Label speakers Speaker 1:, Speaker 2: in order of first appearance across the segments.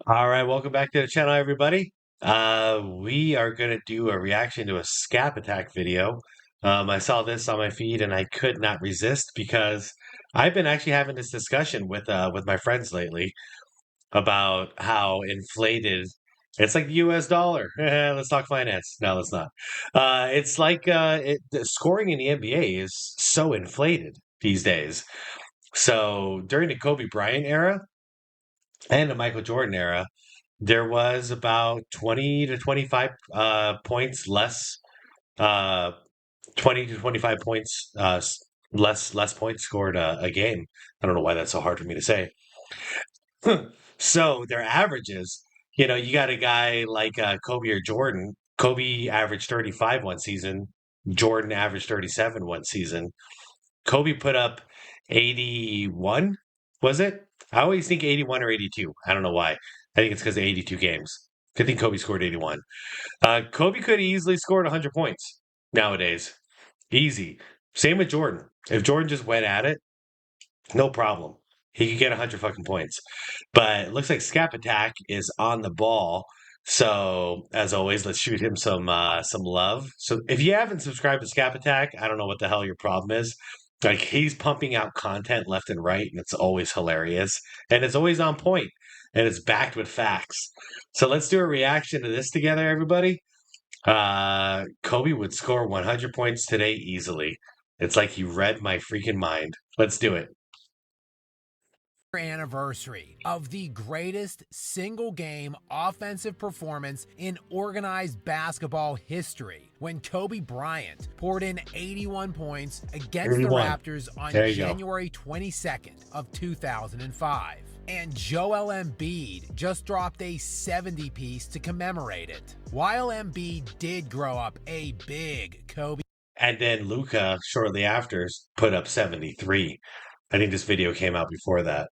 Speaker 1: All right, welcome back to the channel, everybody. We are going to do a reaction to a scap attack video. I saw this on my feed and I could not resist because I've been actually having this discussion with my friends lately about how inflated it's like the US dollar. Let's talk finance. No, let's not. It's like the scoring in the NBA is so inflated these days. So during the Kobe Bryant era and the Michael Jordan era, there was about 20 to 25 points less, uh, 20 to 25 points less points scored a game. I don't know why that's so hard for me to say. So their averages, you got a guy like Kobe or Jordan. Kobe averaged 35 one season. Jordan averaged 37 one season. Kobe put up 81, was it? I always think 81 or 82. I don't know why. I think it's because of 82 games. I think Kobe scored 81. Kobe could have easily scored 100 points nowadays. Easy. Same with Jordan. If Jordan just went at it, no problem. He could get 100 fucking points. But it looks like Scap Attack is on the ball. So as always, let's shoot him some love. So if you haven't subscribed to Scap Attack, I don't know what the hell your problem is. Like he's pumping out content left and right, and it's always hilarious, and it's always on point, and it's backed with facts. So let's do a reaction to this together, everybody. Kobe would score 100 points today easily. It's like he read my freaking mind. Let's do it.
Speaker 2: Anniversary of the greatest single game offensive performance in organized basketball history when Kobe Bryant poured in 81 points against the
Speaker 1: 31.
Speaker 2: Raptors on
Speaker 1: There you go.
Speaker 2: January 22nd of 2005. And Joel Embiid just dropped a 70 piece to commemorate it. While Embiid did grow up a big Kobe
Speaker 1: And then Luca shortly after put up 73. I think this video came out before that.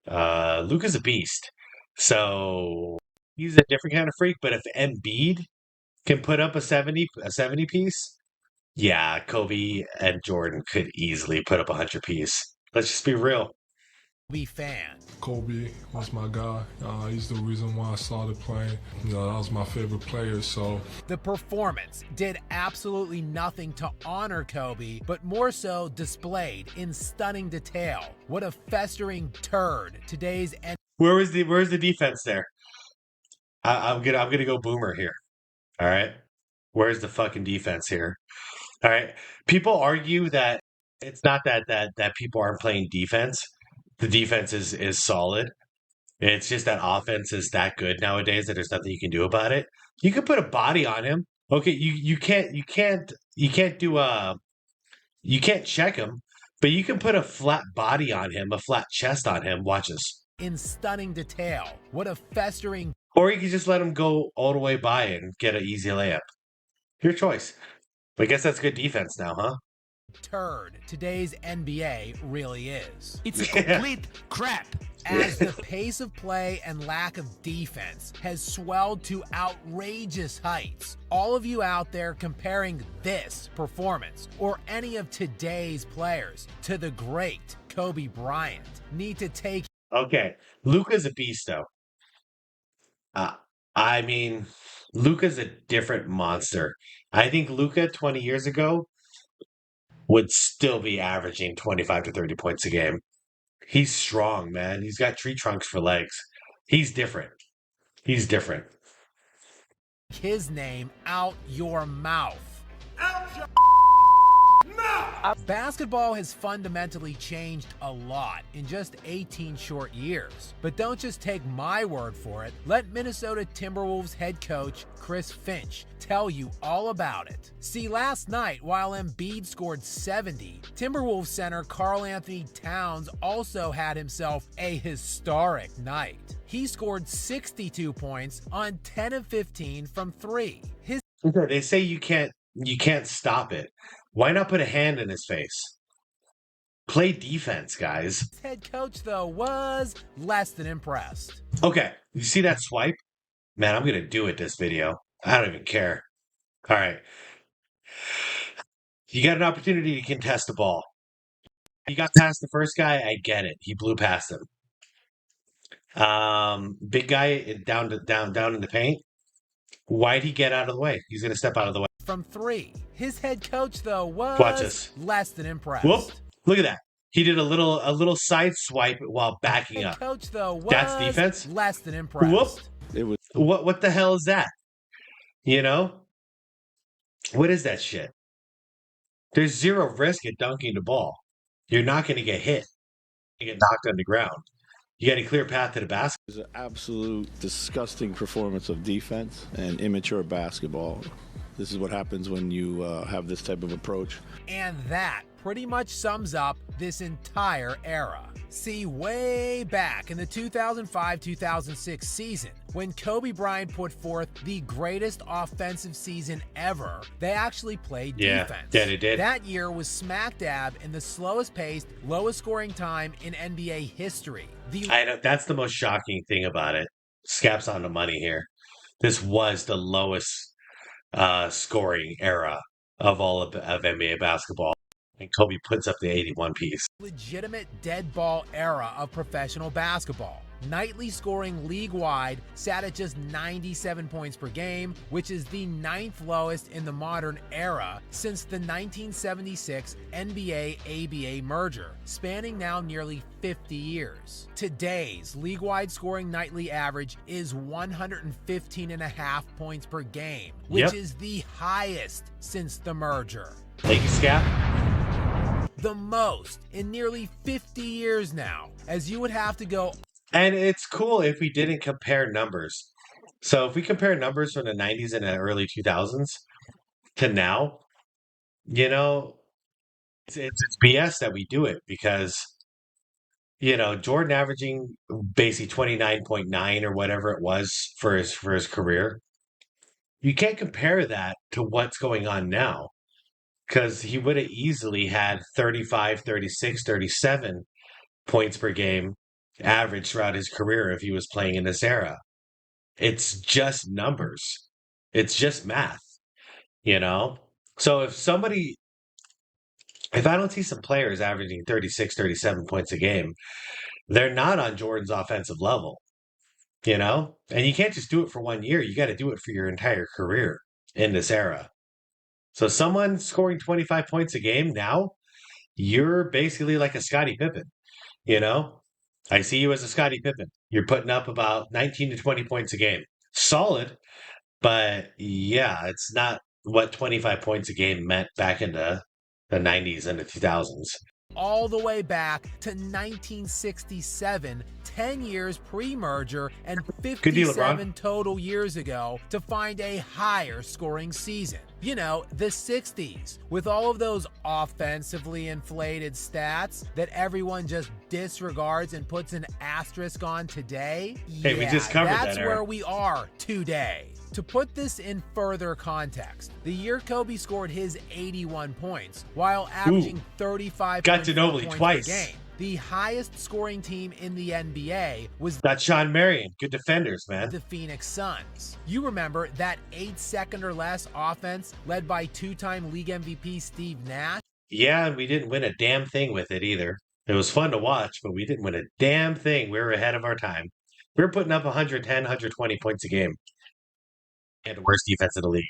Speaker 1: Luca's a beast. So he's a different kind of freak, but if Embiid can put up a 70 piece, yeah, Kobe and Jordan could easily put up a 100 piece. Let's just be real.
Speaker 2: fan.
Speaker 3: Kobe was my guy. He's the reason why I started playing. That was my favorite player. So
Speaker 2: the performance did absolutely nothing to honor Kobe, but more so displayed in stunning detail. What a festering turd today's
Speaker 1: Where's the defense there? I'm gonna go boomer here. All right. Where's the fucking defense here? All right. People argue that it's not that people aren't playing defense. The defense is solid. It's just that offense is that good nowadays that there's nothing you can do about it. You can put a body on him. Okay, you can't check him, but you can put a flat body on him, a flat chest on him. Watch this.
Speaker 2: in stunning detail. What a festering
Speaker 1: Or you can just let him go all the way by and get an easy layup. Your choice. I guess that's good defense now, huh?
Speaker 2: turd today's NBA really is.
Speaker 4: It's a complete crap.
Speaker 2: As the pace of play and lack of defense has swelled to outrageous heights, all of you out there comparing this performance or any of today's players to the great Kobe Bryant need to take.
Speaker 1: Okay, Luca's a beast, though. Uh, I mean, Luca's a different monster. I think Luca 20 years ago would still be averaging 25 to 30 points a game. He's strong, man. He's got tree trunks for legs. He's different. He's different.
Speaker 2: His name out your mouth. Basketball has fundamentally changed a lot in just 18 short years. But don't just take my word for it. Let Minnesota Timberwolves head coach Chris Finch tell you all about it. See, last night, while Embiid scored 70, Timberwolves center Karl-Anthony Towns also had himself a historic night. He scored 62 points on 10 of 15 from 3.
Speaker 1: They say you can't stop it. Why not put a hand in his face? Play defense, guys.
Speaker 2: His head coach, though, was less than impressed.
Speaker 1: Okay, you see that swipe? Man, I'm gonna do it this video. I don't even care. All right. You got an opportunity to contest the ball. You got past the first guy, I get it. He blew past him. Big guy down in the paint. Why'd he get out of the way? He's going to step out of the way.
Speaker 2: From 3. His head coach, though,
Speaker 1: Watch
Speaker 2: was
Speaker 1: this.
Speaker 2: less than
Speaker 1: Whoop!
Speaker 2: impressed.
Speaker 1: Look at that. He did a little side swipe while backing
Speaker 2: Head
Speaker 1: up.
Speaker 2: coach, though,
Speaker 1: That's
Speaker 2: was
Speaker 1: defense.
Speaker 2: less than impressed.
Speaker 1: Whoop!
Speaker 5: It was
Speaker 1: What the hell is that? You know? What is that shit? There's zero risk at dunking the ball. You're not going to get hit. You get knocked on the ground. You got a clear path to the basket.
Speaker 5: It was an absolute disgusting performance of defense and immature basketball. This is what happens when you have this type of approach.
Speaker 2: And that pretty much sums up this entire era. See, way back in the 2005-2006 season, when Kobe Bryant put forth the greatest offensive season ever, they actually played defense.
Speaker 1: Yeah, they did.
Speaker 2: That year was smack dab in the slowest paced, lowest scoring time in NBA history.
Speaker 1: I know, that's the most shocking thing about it. Scap's on the money here. This was the lowest scoring era of all of NBA basketball. And Kobe puts up the 81 piece.
Speaker 2: Legitimate dead ball era of professional basketball. Nightly scoring league-wide sat at just 97 points per game, which is the 9th lowest in the modern era since the 1976 NBA-ABA merger, spanning now nearly 50 years. Today's league-wide scoring nightly average is 115.5 points per game, which is the highest since the merger.
Speaker 1: Thank you, Scap.
Speaker 2: The most in nearly 50 years now, as you would have to go.
Speaker 1: And it's cool if we didn't compare numbers. So if we compare numbers from the 90s and the early 2000s to now, you know, it's BS that we do it because, you know, Jordan averaging basically 29.9 or whatever it was for his career. You can't compare that to what's going on now because he would have easily had 35, 36, 37 points per game average throughout his career if he was playing in this era. It's just numbers. It's just math, you know? So if I don't see some players averaging 36, 37 points a game, they're not on Jordan's offensive level, you know? And you can't just do it for 1 year. You got to do it for your entire career in this era. So someone scoring 25 points a game now, you're basically like a Scottie Pippen, you know? I see you as a Scottie Pippen. You're putting up about 19 to 20 points a game. Solid, but yeah, it's not what 25 points a game meant back in the 90s and the 2000s.
Speaker 2: All the way back to 1967, 10 years pre-merger and 57 total years ago to find a higher scoring season. You know, the 60s, with all of those offensively inflated stats that everyone just disregards and puts an asterisk on today.
Speaker 1: Hey, we just covered that
Speaker 2: that's
Speaker 1: era.
Speaker 2: where we are today. To put this in further context, the year Kobe scored his 81 points while averaging 35
Speaker 1: Got Ginobili
Speaker 2: points
Speaker 1: twice.
Speaker 2: per game. The highest scoring team in the NBA was
Speaker 1: That's Sean Marion. Good defenders, man.
Speaker 2: the Phoenix Suns. You remember that 8-second or less offense led by two-time league MVP Steve Nash?
Speaker 1: Yeah, and we didn't win a damn thing with it either. It was fun to watch, but we didn't win a damn thing. We were ahead of our time. We were putting up 110, 120 points a game. And the worst defense in the league.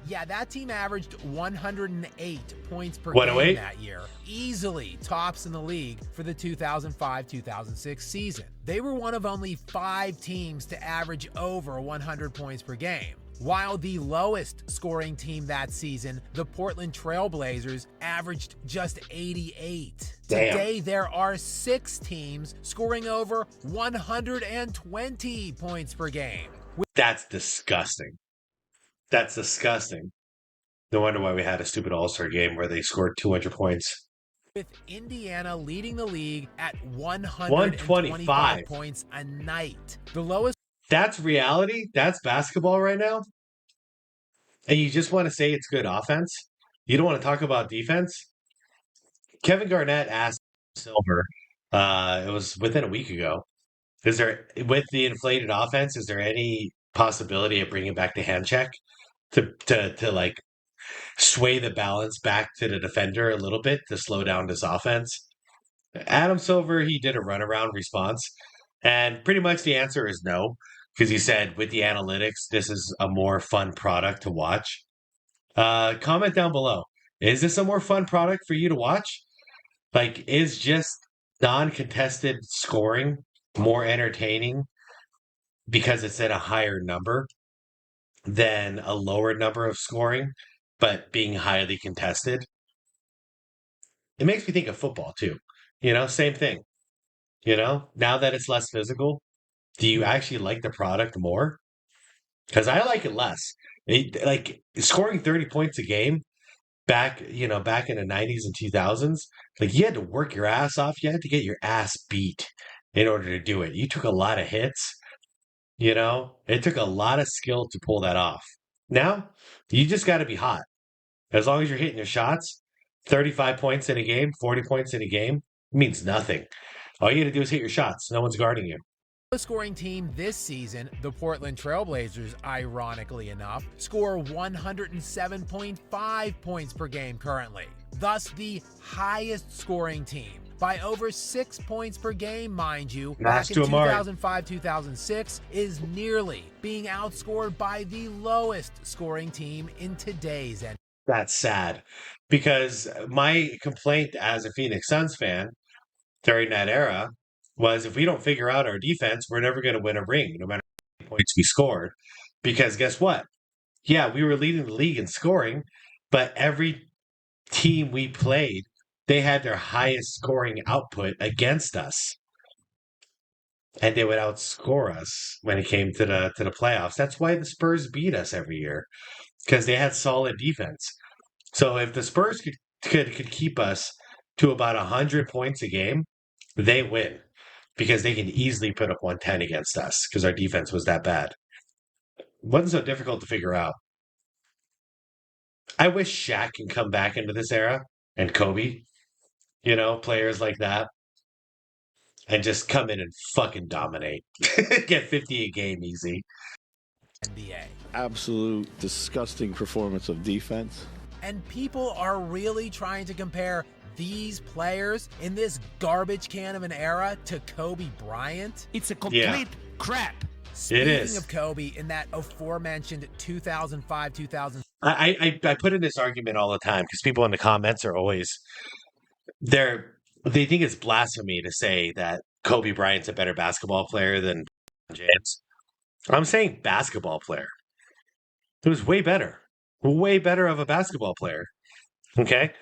Speaker 2: Yeah, that team averaged 108 points per
Speaker 1: 108?
Speaker 2: game that year. Easily tops in the league for the 2005-2006 season. They were one of only 5 teams to average over 100 points per game. While the lowest scoring team that season, the Portland Trail Blazers, averaged just 88.
Speaker 1: Damn.
Speaker 2: Today, there are 6 teams scoring over 120 points per game.
Speaker 1: That's disgusting. That's disgusting. No wonder why we had a stupid All-Star game where they scored 200 points.
Speaker 2: With Indiana leading the league at
Speaker 1: 125
Speaker 2: points a night. The lowest.
Speaker 1: That's reality. That's basketball right now. And you just want to say it's good offense? You don't want to talk about defense? Kevin Garnett asked Silver, it was within a week ago, is there, with the inflated offense, is there any possibility of bringing back the hand check to like sway the balance back to the defender a little bit to slow down this offense? Adam Silver, he did a runaround response. And pretty much the answer is no, because you said with the analytics, this is a more fun product to watch. Comment down below. Is this a more fun product for you to watch? Like, is just non-contested scoring more entertaining because it's at a higher number than a lower number of scoring, but being highly contested? It makes me think of football too. Same thing. Now that it's less physical, do you actually like the product more? Because I like it less. Like scoring 30 points a game back in the 90s and 2000s, like you had to work your ass off. You had to get your ass beat in order to do it. You took a lot of hits, it took a lot of skill to pull that off. Now, you just got to be hot. As long as you're hitting your shots, 35 points in a game, 40 points in a game means nothing. All you got to do is hit your shots. No one's guarding you.
Speaker 2: The scoring team this season, the Portland Trailblazers, ironically enough, score 107.5 points per game currently. Thus, the highest scoring team by over 6 points per game, mind you, back in 2005-2006, is nearly being outscored by the lowest scoring team in today's NBA.
Speaker 1: That's sad because my complaint as a Phoenix Suns fan during that era was if we don't figure out our defense, we're never going to win a ring, no matter how many points we scored. Because guess what? Yeah, we were leading the league in scoring, but every team we played, they had their highest scoring output against us. And they would outscore us when it came to the playoffs. That's why the Spurs beat us every year, because they had solid defense. So if the Spurs could keep us to about 100 points a game, they win because they can easily put up 110 against us because our defense was that bad. Wasn't so difficult to figure out. I wish Shaq can come back into this era and Kobe, players like that, and just come in and fucking dominate. Get 50 a game easy.
Speaker 2: NBA.
Speaker 5: Absolute disgusting performance of defense.
Speaker 2: And people are really trying to compare these players in this garbage can of an era to Kobe Bryant.
Speaker 4: It's a complete crap.
Speaker 2: Speaking of Kobe, in that aforementioned 2005-2006,
Speaker 1: I put in this argument all the time because people in the comments are always they think it's blasphemy to say that Kobe Bryant's a better basketball player than James. I'm saying basketball player. It was way better of a basketball player. Okay,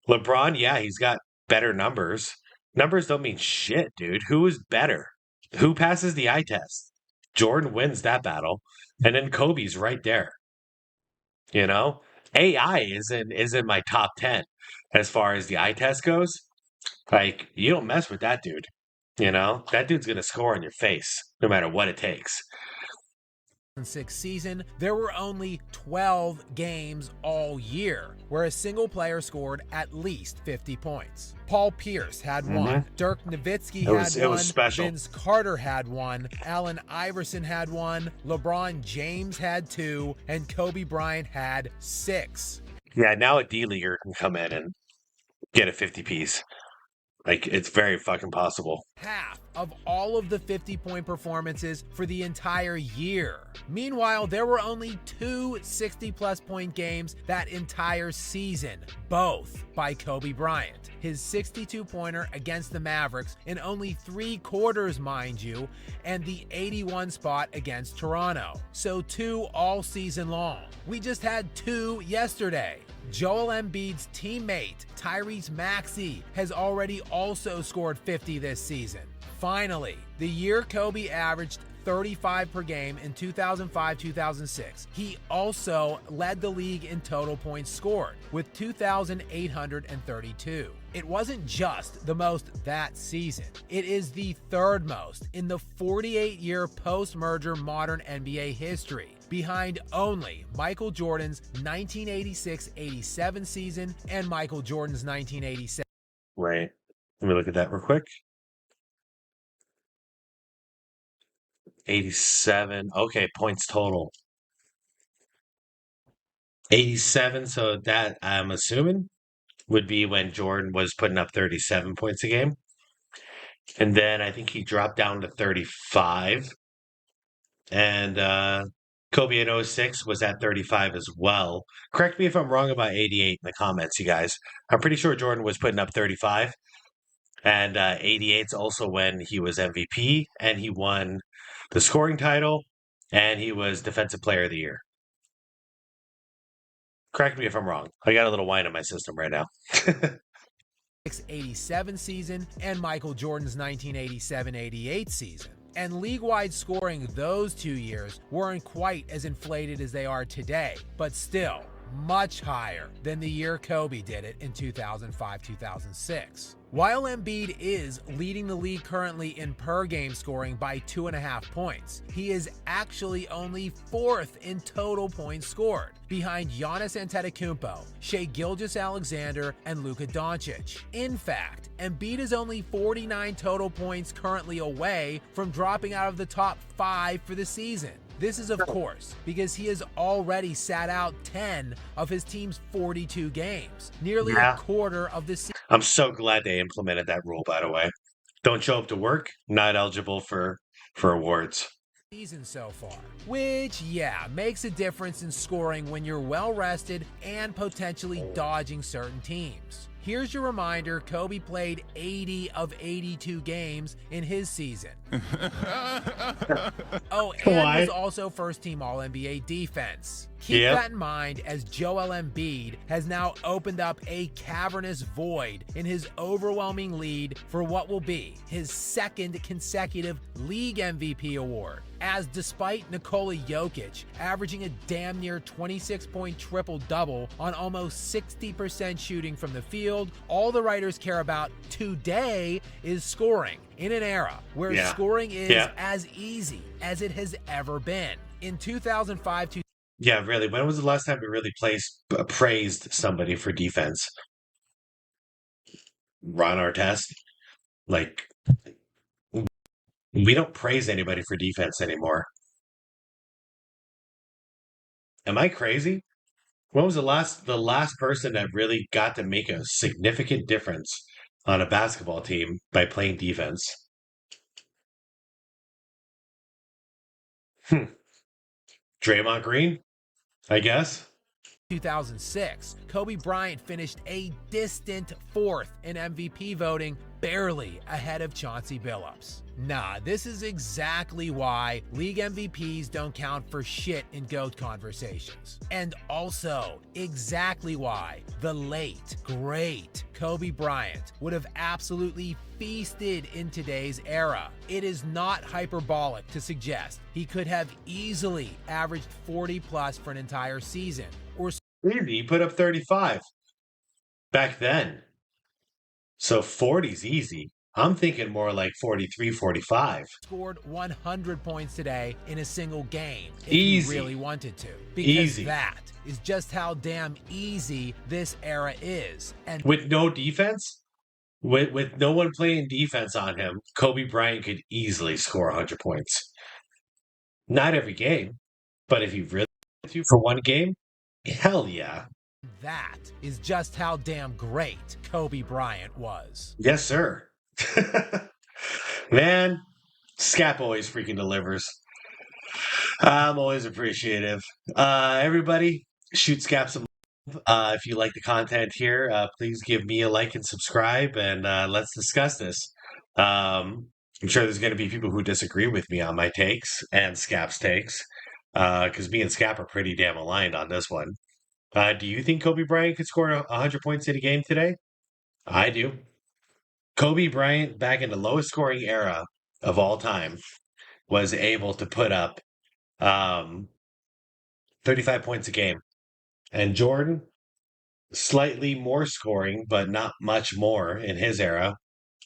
Speaker 1: LeBron, yeah, he's got better numbers. Numbers don't mean shit, dude. Who is better? Who passes the eye test? Jordan wins that battle, and then Kobe's right there. AI is in my top 10 as far as the eye test goes. Like, you don't mess with that dude. That dude's gonna score in your face no matter what it takes.
Speaker 2: season, there were only 12 games all year where a single player scored at least 50 points. Paul Pierce had one, Dirk Nowitzki had one,
Speaker 1: special.
Speaker 2: Vince Carter had one, Allen Iverson had one, LeBron James had two, and Kobe Bryant had 6.
Speaker 1: Yeah, now a D-leaguer can come in and get a 50-piece. Like, it's very fucking possible.
Speaker 2: Half of all of the 50-point performances for the entire year. Meanwhile, there were only 2 60-plus point games that entire season, both by Kobe Bryant. His 62-pointer against the Mavericks in only 3 quarters, mind you, and the 81 spot against Toronto. So 2 all season long. We just had 2 yesterday. Joel Embiid's teammate, Tyrese Maxey, has already also scored 50 this season. Finally, the year Kobe averaged 35 per game in 2005-2006. He also led the league in total points scored with 2,832. It wasn't just the most that season. It is the third most in the 48-year post-merger modern NBA history, behind only Michael Jordan's 1986-87 season and Michael Jordan's 1987.
Speaker 1: Right. Let me look at that real quick. 87. Okay, points total. 87, so that I'm assuming would be when Jordan was putting up 37 points a game. And then I think he dropped down to 35. And Kobe in '06 was at 35 as well. Correct me if I'm wrong about 88 in the comments, you guys. I'm pretty sure Jordan was putting up 35. And 88's also when he was MVP and he won the scoring title and he was Defensive Player of the Year. Correct me if I'm wrong. I got a little wine in my system right now.
Speaker 2: 87 season and Michael Jordan's 1987-88 season. And league-wide scoring those 2 years weren't quite as inflated as they are today, but still much higher than the year Kobe did it in 2005-2006. While Embiid is leading the league currently in per-game scoring by 2.5 points, he is actually only 4th in total points scored, behind Giannis Antetokounmpo, Shai Gilgeous-Alexander, and Luka Doncic. In fact, Embiid is only 49 total points currently away from dropping out of the top 5 for the season. This is, of course, because he has already sat out 10 of his team's 42 games, nearly a quarter of the season.
Speaker 1: I'm so glad they implemented that rule, by the way. Don't show up to work, not eligible for awards.
Speaker 2: Season so far, which, yeah, makes a difference in scoring when you're well rested and potentially dodging certain teams. Here's your reminder, Kobe played 80 of 82 games in his season. Oh, and was also first-team All-NBA defense. Keep that in mind as Joel Embiid has now opened up a cavernous void in his overwhelming lead for what will be his 2nd consecutive league MVP award. As despite Nikola Jokic averaging a damn near 26-point triple-double on almost 60% shooting from the field, all the writers care about today is scoring in an era where scoring is as easy as it has ever been. In 2005 to
Speaker 1: Yeah, really. When was the last time we really praised somebody for defense? Ron Artest? Like, we don't praise anybody for defense anymore. Am I crazy? When was the last person that really got to make a significant difference on a basketball team by playing defense? Draymond Green, I guess.
Speaker 2: 2006, Kobe Bryant finished a distant 4th in MVP voting, barely ahead of Chauncey Billups. Nah, this is exactly why league MVPs don't count for shit in GOAT conversations. And also, exactly why the late, great Kobe Bryant would have absolutely feasted in today's era. It is not hyperbolic to suggest he could have easily averaged 40 plus for an entire season, or
Speaker 1: Easy, he put up 35 back then. So 40's easy. I'm thinking more like 43, 45.
Speaker 2: Scored 100 points today in a single game if
Speaker 1: Easy.
Speaker 2: he really wanted to. Because
Speaker 1: Easy.
Speaker 2: that is just how damn easy this era is. And
Speaker 1: with no defense, with no one playing defense on him, Kobe Bryant could easily score 100 points. Not every game, but if he really wanted to for one game, hell yeah.
Speaker 2: that is just how damn great Kobe Bryant was.
Speaker 1: Yes, sir. Man, Scap always freaking delivers. I'm always appreciative. Everybody, shoot Scap some love. If you like the content here, please give me a like and subscribe, and let's discuss this. I'm sure there's going to be people who disagree with me on my takes and Scap's takes, because me and Scap are pretty damn aligned on this one. Do you think Kobe Bryant could score 100 points in a game today? I do. Kobe Bryant, back in the lowest scoring era of all time, was able to put up 35 points a game. And Jordan, slightly more scoring, but not much more in his era,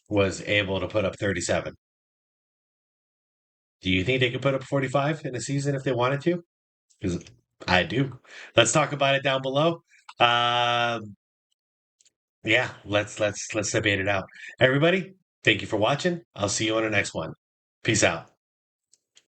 Speaker 1: was able to put up 37. Do you think they could put up 45 in a season if they wanted to? Because I do. Let's talk about it down below. Yeah, let's debate it out. Everybody, thank you for watching. I'll see you on the next one. Peace out.